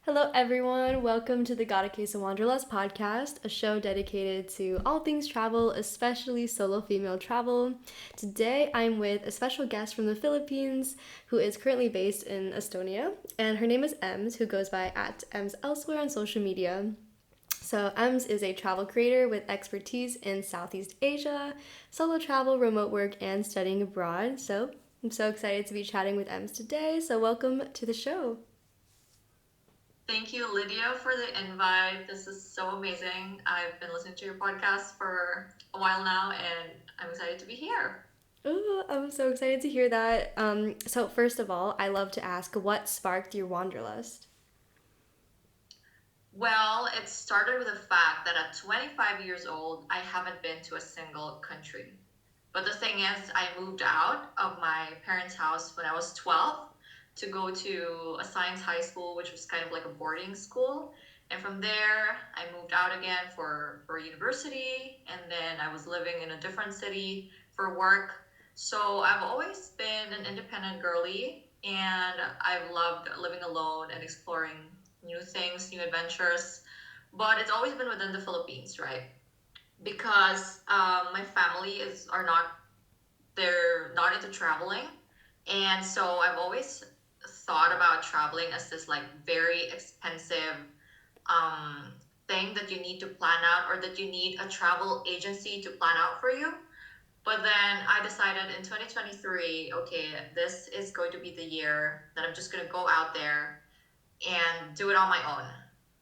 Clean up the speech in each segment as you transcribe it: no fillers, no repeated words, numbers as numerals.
Hello, everyone. Welcome to the Got a Case of Wanderlust podcast, a show dedicated to all things travel, especially solo female travel. Today, I'm with a special guest from the Philippines who is currently based in Estonia, and her name is Ems, who goes by at Ems elsewhere on social media. So, Ems is a travel creator with expertise in Southeast Asia, solo travel, remote work, and studying abroad. So, I'm so excited to be chatting with Ems today. So, welcome to the show. Thank you, Lydia, for the invite. This is so amazing. I've been listening to your podcast for a while now, and I'm excited to be here. Ooh, I'm so excited to hear that. So first of all, I love to ask what sparked your wanderlust? Well, it started with the fact that at 25 years old, I haven't been to a single country. But the thing is, I moved out of my parents' house when I was 12 to go to a science high school, which was kind of like a boarding school. And from there, I moved out again for university, and then I was living in a different city for work. So I've always been an independent girly, and I've loved living alone and exploring new things, new adventures. But it's always been within the Philippines, right? Because my family is are not they're not into traveling, and so I've always thought about traveling as this like very expensive um, thing that you need to plan out, or that you need a travel agency to plan out for you. But then I decided in 2023, okay, this is going to be the year that I'm just going to go out there and do it on my own.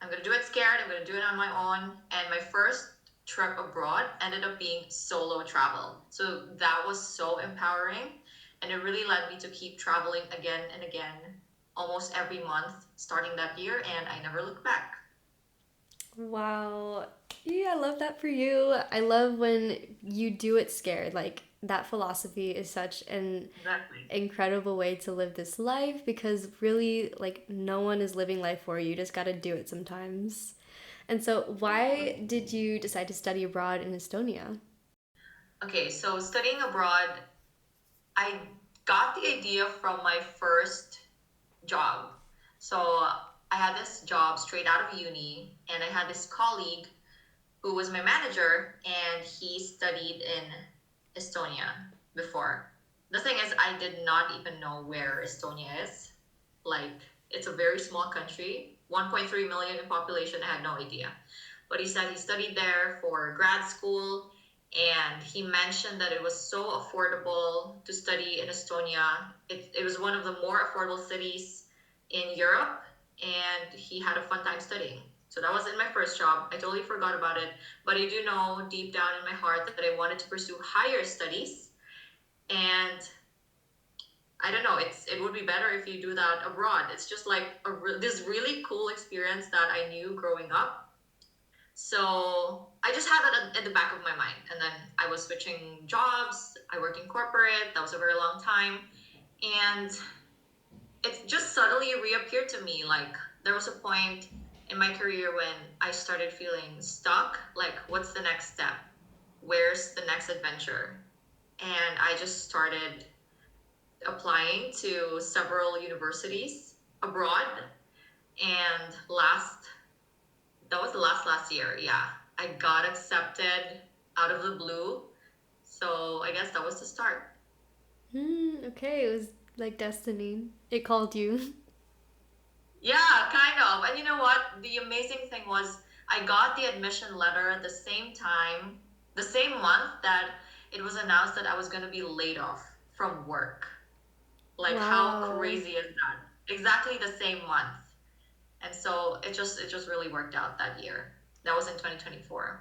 I'm going to do it scared. I'm going to do it on my own. And my first trip abroad ended up being solo travel. So that was so empowering. And it really led me to keep traveling again and again, almost every month starting that year. And I never looked back. Wow. Yeah, I love that for you. I love when you do it scared. Like that philosophy is such an Exactly. incredible way to live this life because really like no one is living life for you. You just got to do it sometimes. And so why did you decide to study abroad in Estonia? Okay, so studying abroad, I got the idea from my first job. So I had this job straight out of uni, and I had this colleague who was my manager, and he studied in Estonia before. The thing is, I did not even know where Estonia is. Like, it's a very small country, 1.3 million in population. I had no idea. But he said he studied there for grad school, and he mentioned that it was so affordable to study in Estonia. It was one of the more affordable cities in Europe, and he had a fun time studying. So that was in my first job. I totally forgot about it, but I do know deep down in my heart that I wanted to pursue higher studies. And I don't know, it would be better if you do that abroad. It's just like this really cool experience that I knew growing up. So I just had that at the back of my mind. And then I was switching jobs. I worked in corporate. That was a very long time. And it just suddenly reappeared to me. Like there was a point in my career when I started feeling stuck. Like, what's the next step? Where's the next adventure? And I just started applying to several universities abroad. And that was the last year. Yeah, I got accepted out of the blue. So I guess that was the start. Okay, it was like destiny. It called you. Yeah, kind of. And you know what? The amazing thing was I got the admission letter at the same time, the same month that it was announced that I was going to be laid off from work. Like how Wow. crazy is that? Exactly the same month. And so it just really worked out that year. That was in 2024.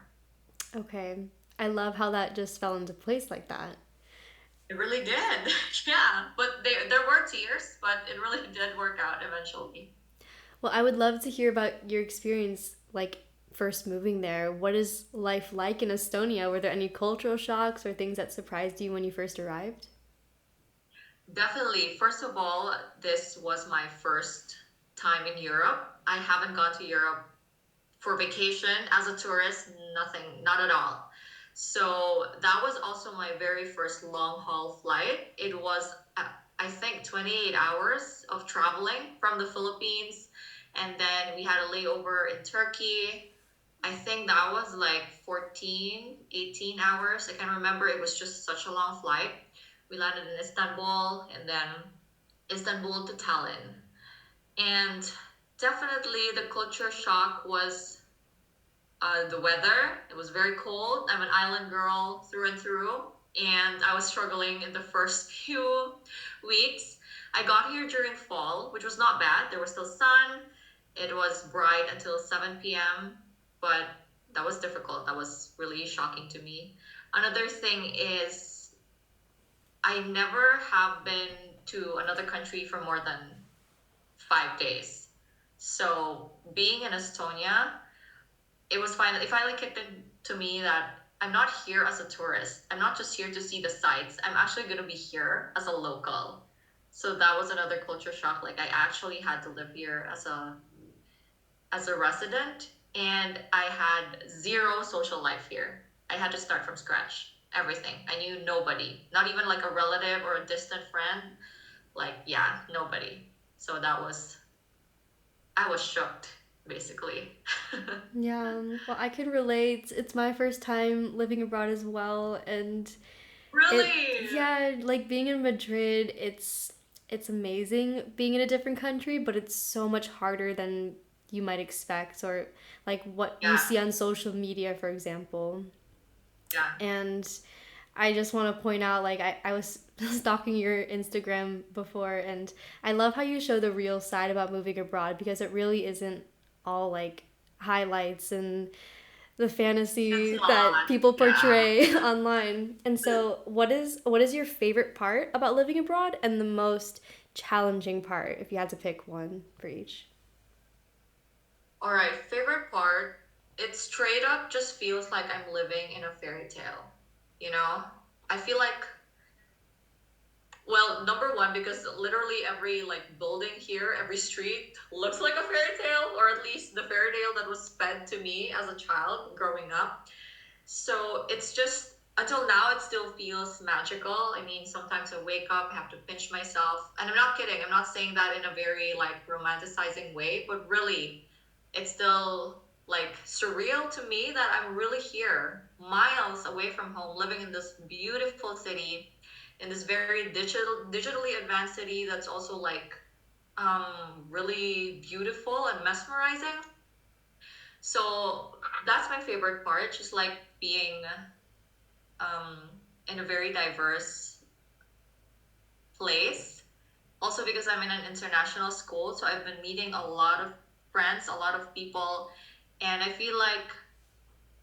Okay. I love how that just fell into place like that. It really did. Yeah, but there were tears, but it really did work out eventually. Well, I would love to hear about your experience, like first moving there. What is life like in Estonia? Were there any cultural shocks or things that surprised you when you first arrived? Definitely. First of all, this was my first time in Europe. I haven't gone to Europe for vacation as a tourist, nothing, not at all. So that was also my very first long haul flight. It was, I think, 28 hours of traveling from the Philippines. And then we had a layover in Turkey. I think that was like 14, 18 hours. I can't remember. It was just such a long flight. We landed in Istanbul and then Istanbul to Tallinn. And definitely the culture shock was the weather. It was very cold. I'm an island girl through and through, and I was struggling in the first few weeks. I got here during fall, which was not bad. There was still sun. It was bright until 7 p.m., but that was difficult. That was really shocking to me. Another thing is, I never have been to another country for more than 5 days. So being in Estonia, it was fine. It finally kicked in to me that I'm not here as a tourist. I'm not just here to see the sights. I'm actually going to be here as a local. So that was another culture shock. Like I actually had to live here as a resident, and I had zero social life here. I had to start from scratch. Everything. I knew nobody. Not even like a relative or a distant friend. Like yeah, nobody. So that was I was shocked basically. Yeah, well, I can relate. It's my first time living abroad as well, and Really? yeah, like being in Madrid, it's amazing being in a different country, but it's so much harder than you might expect, or like what you Yeah, see on social media, for example. yeah. And I just want to point out, like, I was stalking your Instagram before, and I love how you show the real side about moving abroad because it really isn't all like highlights and the It's fantasy that not. people Yeah. portray online. And so, what is your favorite part about living abroad and the most challenging part, if you had to pick one for each? All right, favorite part. It straight up just feels like I'm living in a fairy tale. You know? I feel like, well, number one, because literally every like building here, every street looks like a fairy tale, or at least the fairy tale that was fed to me as a child growing up. So it's just until now it still feels magical. I mean, sometimes I wake up, I have to pinch myself. And I'm not kidding. I'm not saying that in a very like romanticizing way, but really it's still like surreal to me that I'm really here, miles away from home, living in this beautiful city, in this very digitally advanced city that's also like really beautiful and mesmerizing. So that's my favorite part, just like being um, in a very diverse place. Also, because I'm in an international school, so I've been meeting a lot of friends, a lot of people, and I feel like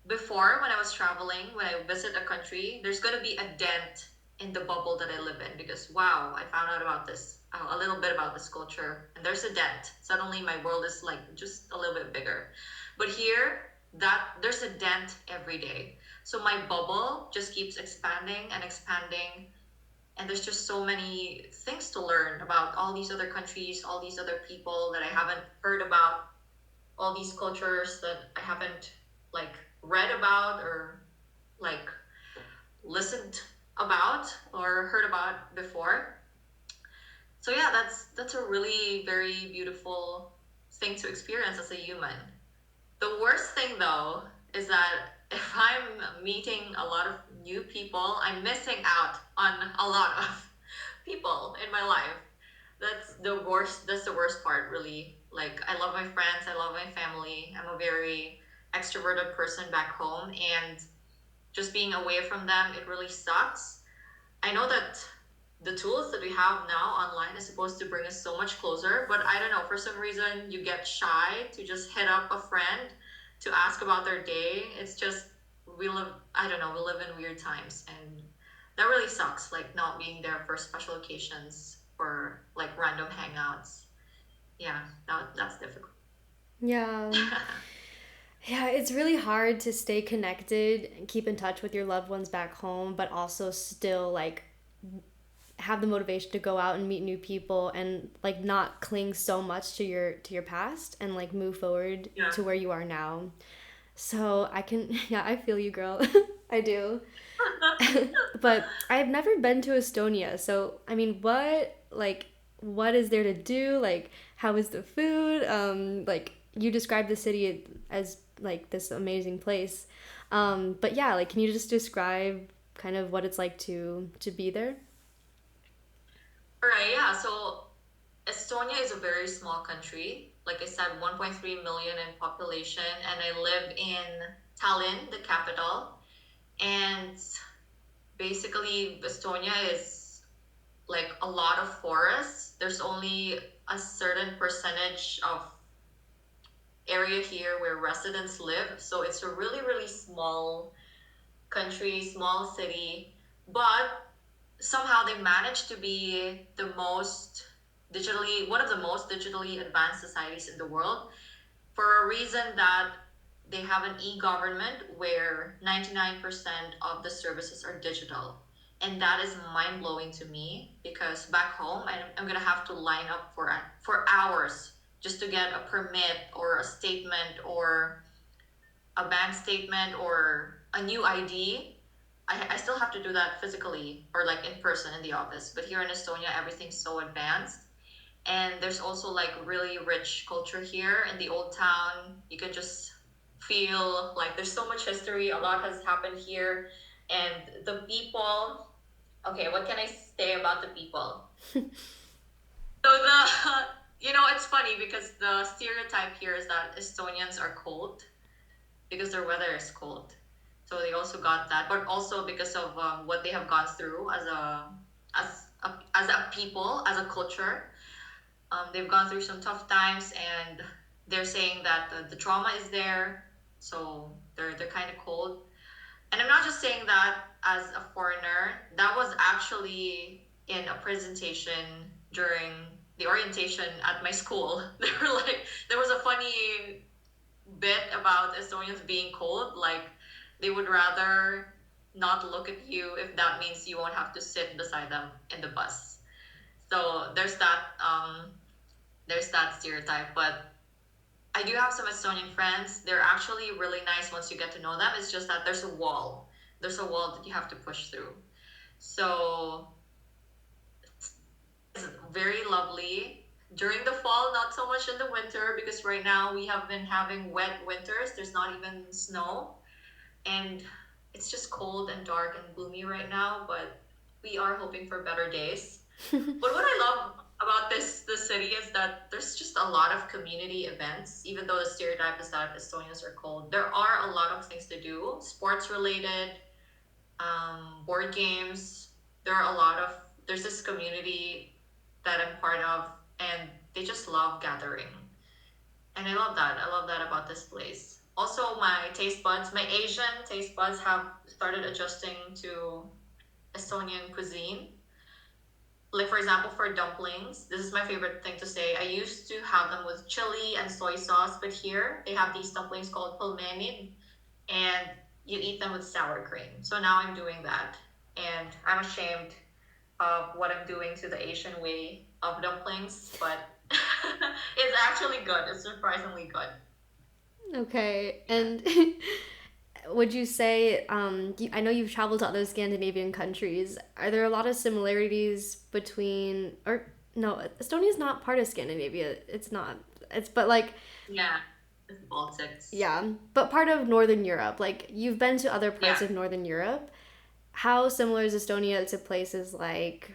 before when I was traveling, when I visit a country, there's going to be a dent in the bubble that I live in because wow, I found out about this, a little bit about this culture, and there's a dent. Suddenly, my world is like just a little bit bigger. But here, that there's a dent every day. So my bubble just keeps expanding and expanding, and there's just so many things to learn about all these other countries, all these other people that I haven't heard about, all these cultures that I haven't like read about or like listened about or heard about before. So yeah, that's a really very beautiful thing to experience as a human. The worst thing though is that if I'm meeting a lot of new people, I'm missing out on a lot of people in my life. That's the worst. That's the worst part, really. Like, I love my friends, I love my family. I'm a very extroverted person back home, and just being away from them, it really sucks. I know that the tools that we have now online is supposed to bring us so much closer, but I don't know, for some reason you get shy to just hit up a friend to ask about their day. It's just we live I don't know, we live in weird times, and that really sucks, like not being there for special occasions or like random hangouts. Yeah, that's difficult. Yeah. Yeah, it's really hard to stay connected and keep in touch with your loved ones back home, but also still like have the motivation to go out and meet new people and like not cling so much to your past and like move forward Yeah. to where you are now. So I can yeah, I feel you, girl. I do. But I've never been to Estonia. So, I mean, what is there to do? Like how is the food? Like you described the city as like this amazing place. But yeah, like can you just describe kind of what it's like to be there? All right, yeah. So Estonia is a very small country. Like I said, 1.3 million in population, and I live in Tallinn, the capital. And basically, Estonia is like a lot of forests. There's only a certain percentage of area here where residents live. So it's a really, really small country, small city. But somehow they managed to be one of the most digitally advanced societies in the world for a reason that they have an e-government where 99% of the services are digital. And that is mind blowing to me because back home, I'm gonna have to line up for hours just to get a permit or a statement or a bank statement or a new ID. I still have to do that physically or like in person in the office. But here in Estonia, everything's so advanced. And there's also like really rich culture here in the old town. You can just feel like there's so much history. A lot has happened here. And the people, okay, what can I say about the people? So it's funny because the stereotype here is that Estonians are cold because their weather is cold. So they also got that, but also because of what they have gone through as a people, as a culture. They've gone through some tough times, and they're saying that the trauma is there, so they're kind of cold. And I'm not just saying that as a foreigner. That was actually in a presentation during the orientation at my school. They were like, there was a funny bit about Estonians being cold. Like they would rather not look at you if that means you won't have to sit beside them in the bus. So there's that stereotype. But I do have some Estonian friends. They're actually really nice once you get to know them. It's just that there's a wall. There's a wall that you have to push through. So it's very lovely. During the fall, not so much in the winter because right now we have been having wet winters. There's not even snow. And it's just cold and dark and gloomy right now, but we are hoping for better days. But what I love about the city is that there's just a lot of community events. Even though the stereotype is that Estonians are cold, there are a lot of things to do, sports related, board games. There's this community that I'm part of, and they just love gathering. And I love that. I love that about this place. Also, my Asian taste buds have started adjusting to Estonian cuisine. Like, for example, for dumplings, this is my favorite thing to say. I used to have them with chili and soy sauce, but here they have these dumplings called pelmeni, and you eat them with sour cream. So now I'm doing that. And I'm ashamed of what I'm doing to the Asian way of dumplings, but it's actually good. It's surprisingly good. Okay, Yeah. and would you say, I know you've traveled to other Scandinavian countries. Are there a lot of similarities between, or no, Estonia's not part of Scandinavia. It's not. It's, but like, Yeah. It's Baltics. yeah, but part of Northern Europe. Like, you've been to other Yeah. parts of Northern Europe. How similar is Estonia to places like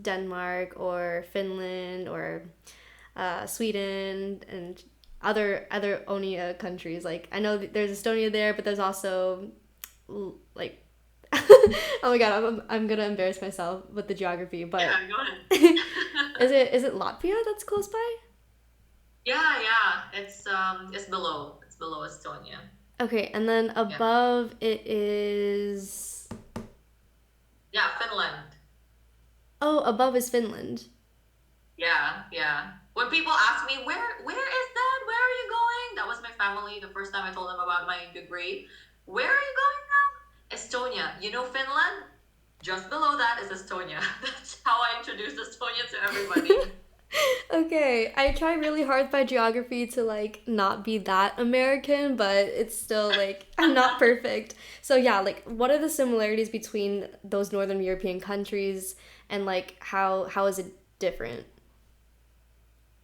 Denmark or Finland or Sweden and other Onia countries? Like I know there's Estonia there, but there's also like oh my god, I'm gonna embarrass myself with the geography, but Yeah, go ahead. is it Latvia that's close by? Yeah, yeah. It's below. It's below Estonia. Okay, and then Yeah. above it is Yeah, Finland. oh, above is Finland. Yeah, yeah. When people ask me where is that? Where are you going? That was my family the first time I told them about my degree. Where are you going now? Estonia. You know Finland? Just below that is Estonia. That's how I introduced Estonia to everybody. Okay, I try really hard by geography to like not be that American, but it's still like I'm not perfect. So yeah, like what are the similarities between those Northern European countries and like how is it different?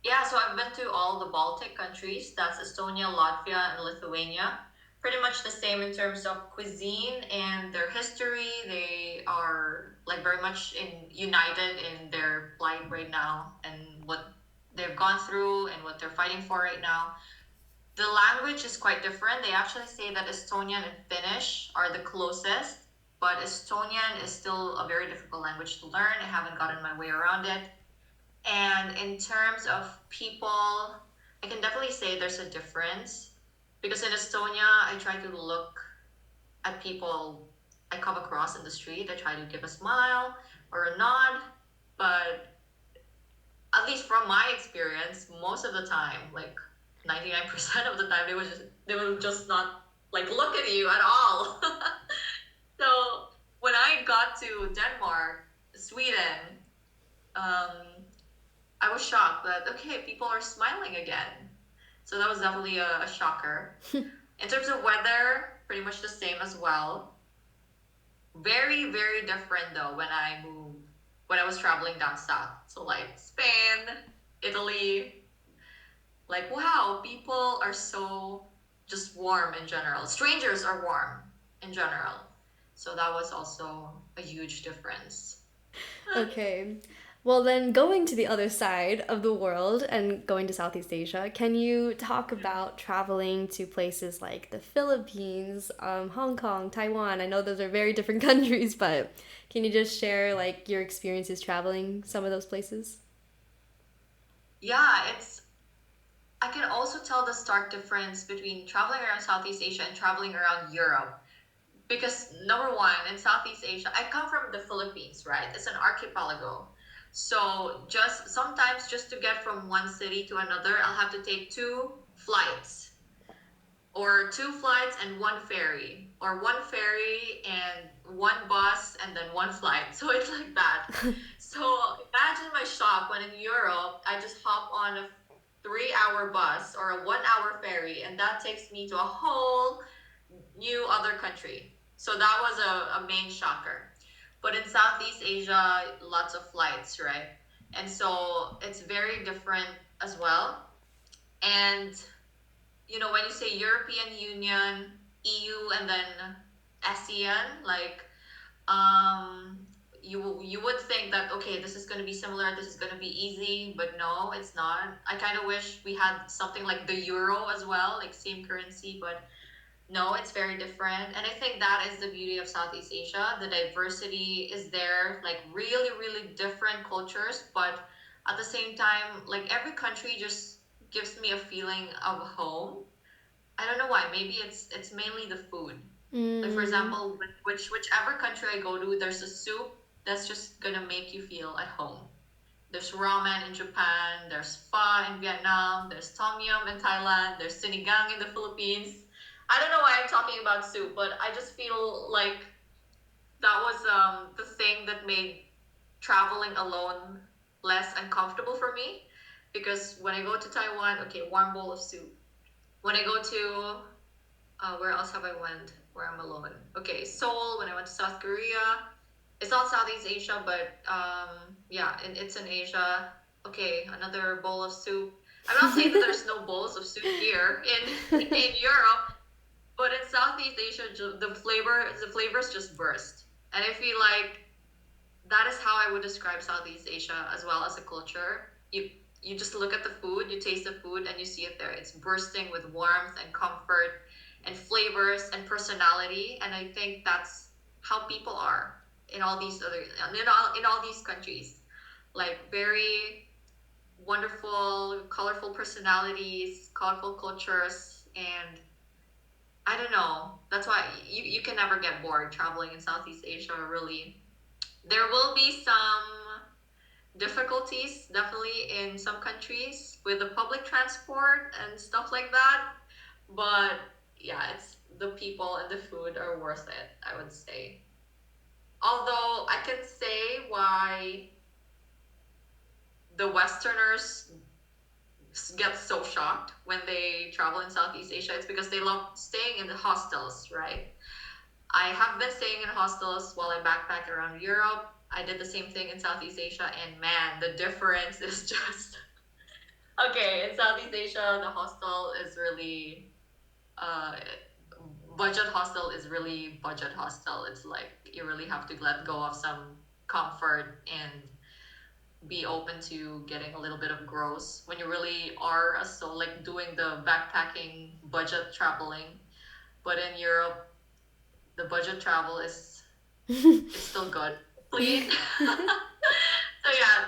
Yeah, so I've been to all the Baltic countries. That's Estonia, Latvia, and Lithuania. Pretty much the same in terms of cuisine and their history. They are like very much united in their plight right now and what they've gone through and what they're fighting for right now. The language is quite different. They actually say that Estonian and Finnish are the closest, but Estonian is still a very difficult language to learn. I haven't gotten my way around it. And in terms of people, I can definitely say there's a difference because in Estonia, I try to look at people I come across in the street. I try to give a smile or a nod, but at least from my experience, most of the time, like 99% of the time, they will just not like look at you at all. So when I got to Denmark, Sweden, um, I was shocked that okay, people are smiling again. So that was definitely a shocker. In terms of weather, pretty much the same as well. Very, very different though when I was traveling down south. So like Spain, Italy, like wow, people are so just warm in general. Strangers are warm in general. So that was also a huge difference. Okay. Well, then going to the other side of the world and going to Southeast Asia, can you talk about traveling to places like the Philippines, Hong Kong, Taiwan? I know those are very different countries, but can you just share like your experiences traveling some of those places? Yeah, it's I can also tell the stark difference between traveling around Southeast Asia and traveling around Europe. Because number one, in Southeast Asia, I come from the Philippines, right? It's an archipelago. So just sometimes just to get from one city to another, I'll have to take two flights or two flights and one ferry or one ferry and one bus and then one flight. So it's like that. So imagine my shock when in Europe I just hop on a 3 hour bus or a 1 hour ferry and that takes me to a whole new other country. So that was a main shocker. But in Southeast Asia, lots of flights, right? And so it's very different as well. And when you say European Union, EU, and then ASEAN, like um, you would think that okay, this is going to be similar, this is going to be easy, but no, it's not. I kind of wish we had something like the euro as well, like same currency, but no, it's very different. And I think that is the beauty of Southeast Asia. The diversity is there, like really, really different cultures, but at the same time, like every country just gives me a feeling of home. I don't know why. Maybe it's mainly the food. Like for Mm. example, whichever country I go to, there's a soup that's just gonna make you feel at home. There's ramen in Japan, there's pho in Vietnam, there's tom yum in Thailand, there's sinigang in the Philippines. I don't know why I'm talking about soup, but I just feel like that was the thing that made traveling alone less uncomfortable for me. Because when I go to Taiwan, okay, warm bowl of soup. When I go to where else have I went where I'm alone? Okay, Seoul. When I went to South Korea, it's not Southeast Asia, but yeah, and it's in Asia. Okay, another bowl of soup. I'm not saying that there's no bowls of soup here in in Europe, but in Southeast Asia, the flavors just burst, and I feel like that is how I would describe Southeast Asia as well as a culture. You just look at the food, you taste the food, and you see it there. It's bursting with warmth and comfort and flavors and personality, and I think that's how people are in all these other in all these countries. Like very wonderful, colorful personalities, colorful cultures, and I don't know. That's why you can never get bored traveling in Southeast Asia, really. There will be some difficulties definitely in some countries with the public transport and stuff like that, but yeah, it's the people and the food are worth it, I would say. Although I can say why the Westerners get so shocked when they travel in Southeast Asia, it's because they love staying in the hostels, right? I have been staying in hostels while I backpack around Europe. I did the same thing in Southeast Asia, and man, the difference is just Okay, in Southeast Asia, the hostel is really uh budget hostel is really budget hostel. It's like you really have to let go of some comfort and be open to getting a little bit of gross when you really are so like doing the backpacking budget traveling. But in Europe, the budget travel is it's still good, clean. So yeah,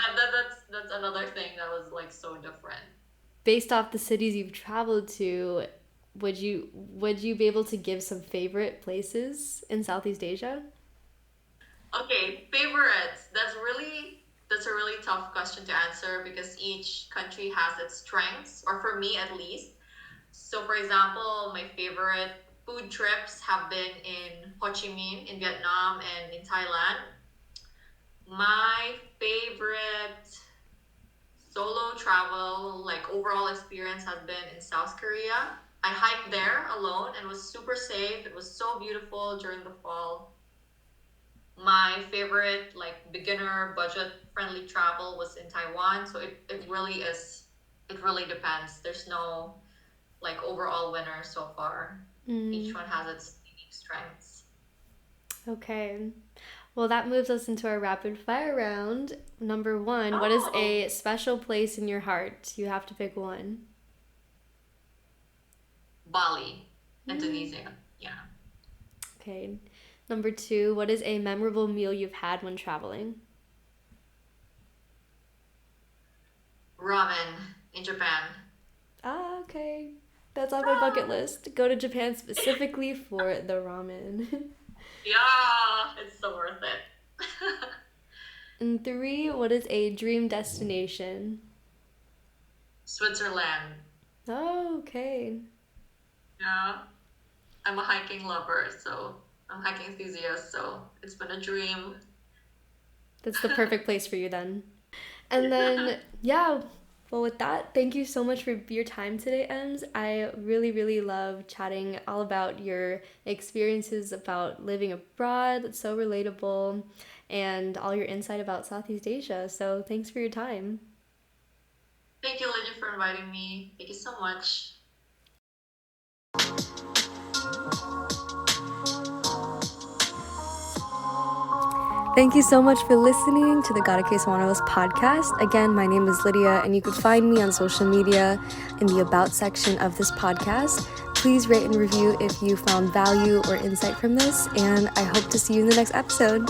that's another thing that was like so different. Based off the cities you've traveled to, would you be able to give some favorite places in Southeast Asia? Okay, favorites. That's a really tough question to answer because each country has its strengths, or for me at least. So for example, my favorite food trips have been in Ho Chi Minh in Vietnam and in Thailand. My favorite solo travel, like overall experience, has been in South Korea. I hiked there alone and was super safe. It was so beautiful during the fall. My favorite, like beginner budget friendly travel was in Taiwan. So it really is, it really depends. There's no like overall winner so far. Each Mm, one has its unique strengths. okay. Well, that moves us into our rapid fire round. Number one, what is Oh, a special place in your heart? You have to pick one. Bali, Mm, Indonesia. Yeah. okay. Number two, what is a memorable meal you've had when traveling? Ramen in Japan. Ah, okay. That's on my bucket list. Go to Japan specifically for the ramen. Yeah, it's so worth it. And three, what is a dream destination? Switzerland. Oh, okay. Yeah. I'm a hiking lover, so I'm a hiking enthusiast, so it's been a dream. That's the perfect place for you then. And then, yeah, well, with that, thank you so much for your time today, Ems. I really, really love chatting all about your experiences about living abroad. It's so relatable, and all your insight about Southeast Asia. So, thanks for your time. Thank you, Lydia, for inviting me. Thank you so much. Thank you so much for listening to the Gotta Case Wanderlust podcast. Again, my name is Lydia, and you can find me on social media in the About section of this podcast. Please rate and review if you found value or insight from this, and I hope to see you in the next episode.